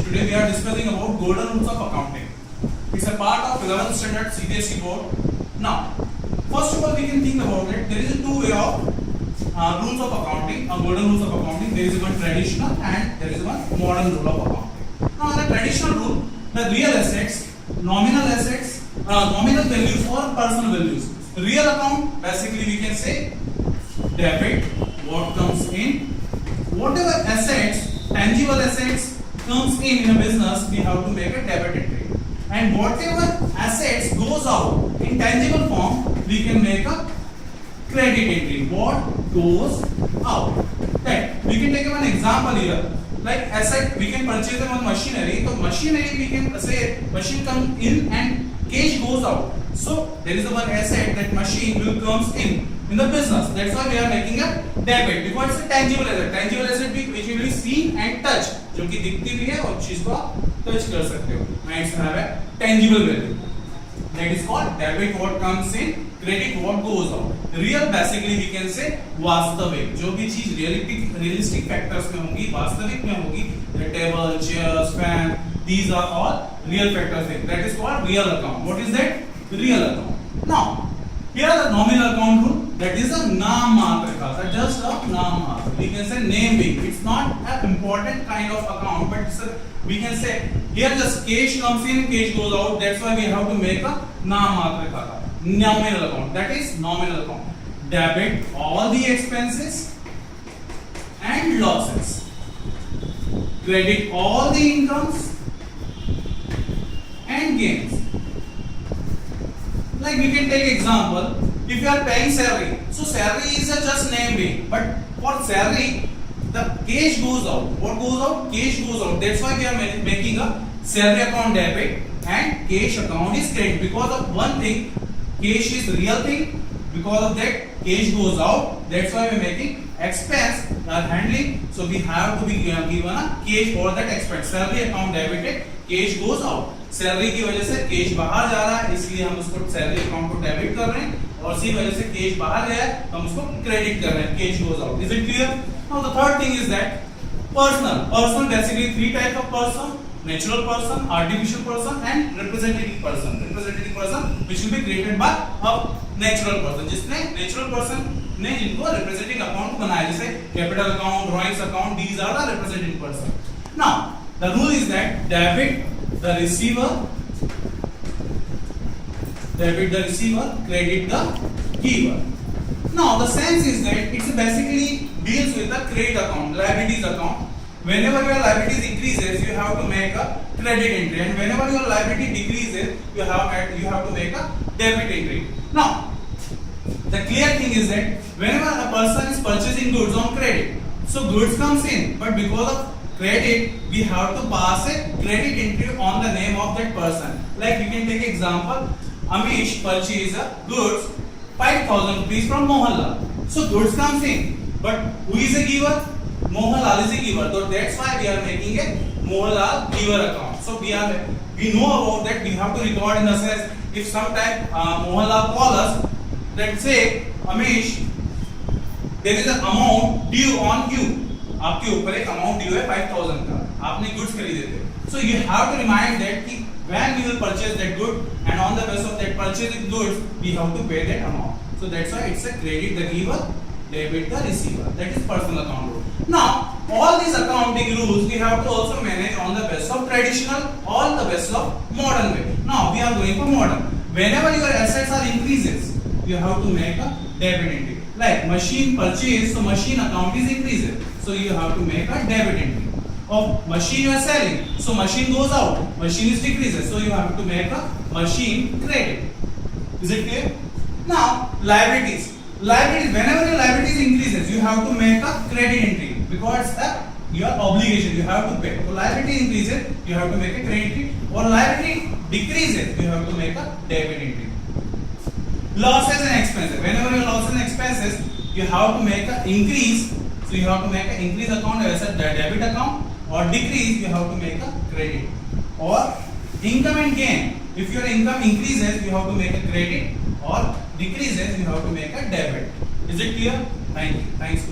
Today we are discussing about golden rules of accounting. It's a part of 11th standard CBSE board. Now, first of all, we can think about it. There is a two way of rules of accounting, golden rules of accounting. There is one traditional and there is one modern rule of accounting. Now, in the traditional rule, the real assets, nominal values or personal values. Real account, basically we can say debit, what comes in. Whatever assets, tangible assets comes in a business, we have to make a debit entry. And whatever assets goes out in tangible form, we can make a credit entry. What goes out. That we can take one example here. Like asset, we can purchase one machinery. So machinery, we can say machine comes in and cash goes out. So there is one asset that machine will comes in the business. That's why we are making a debit because it's a tangible asset. Tangible asset which you will see and touch, जो कि दिखती भी है और चीज को आप touch कर सकते हो. Might have a tangible value. That is called debit. What comes in, credit what goes out. Real basically we can say वास्तविक. जो भी चीज realistic factors में होंगी, वास्तविक में होगी. The table, chairs, fan, these are all real factors. That is called real account. What is that? Real account. Now, here the nominal account rule. That is a naam matra खाता, just a naam matra. We can say naming. It's not an important kind of account, but it's we can say here just cash comes in, cash goes out. That's why we have to make a naam matra खाता. Nominal account. That is nominal account. Debit all the expenses and losses. Credit all the incomes and gains. Like we can take example, if you are paying salary, so salary is just naming, but for salary, the cash goes out. What goes out? Cash goes out. That's why we are making a salary account debit and cash account is credit. Because of one thing, cash is real thing. Because of that, cash goes out. That's why we are making expense handling. So we have to be given a cash for that expense. Salary account debited, cash goes out. Salary की वजह से cash बाहर जा रहा है, इसलिए हम उसको सैलरी अकाउंट को डेबिट कर रहे हैं और इसी वजह से कैश बाहर गया है, हम उसको क्रेडिट कर रहे हैं. Cash goes out. Is it clear? Now the third thing is that personal basically three type of person: natural person, artificial person and representative person which will be created by a natural person. जिसने natural person ने इनको representing account बनाया, जैसे capital account, drawings account, these are the representing person. Now the rule is that debit the receiver, credit the giver. Now the sense is that it's basically deals with the credit account, liabilities account. Whenever your liabilities increases, you have to make a credit entry, and whenever your liability decreases, you have to make a debit entry. Now the clear thing is that whenever a person is purchasing goods on credit, so goods comes in, but because of credit, we have to pass a credit entry on the name of that person. Like we can take example, Amish purchased goods 5,000 rupees from Mohanlal. So goods comes in, but who is a giver? Mohanlal is a giver. So that's why we are making a Mohanlal giver account. So we know about that. We have to record in the sense if sometime Mohanlal call us, let's say Amish, there is an amount due on you. आपके ऊपर एक amount due है 5000 का, आपने goods खरीदे थे. So you have to remind that कि when we will purchase that good and on the base of that purchased goods we have to pay that amount. So that's why it's a credit the giver, debit the receiver. That is personal account rule. Now all these accounting rules we have to also manage on the basis of traditional, on the basis of modern way. Now we are going for modern. Whenever your assets are increases, you have to make a debit entry. Like machine purchase, so machine account is increases, so you have to make a debit entry. Of machine you are selling, so machine goes out, machine is decreases, so you have to make a machine credit. Is it clear? Now liabilities, whenever your liabilities increases, you have to make a credit entry because your obligation, you have to pay. So liability increases, you have to make a credit entry, or liability decreases, you have to make a debit entry. Losses and expenses. Whenever your losses and expenses, you have to make an increase. So you have to make an increase account as a debit account, or decrease you have to make a credit. Or income and gain. If your income increases, you have to make a credit, or decreases you have to make a debit. Is it clear? Thank you. Thanks.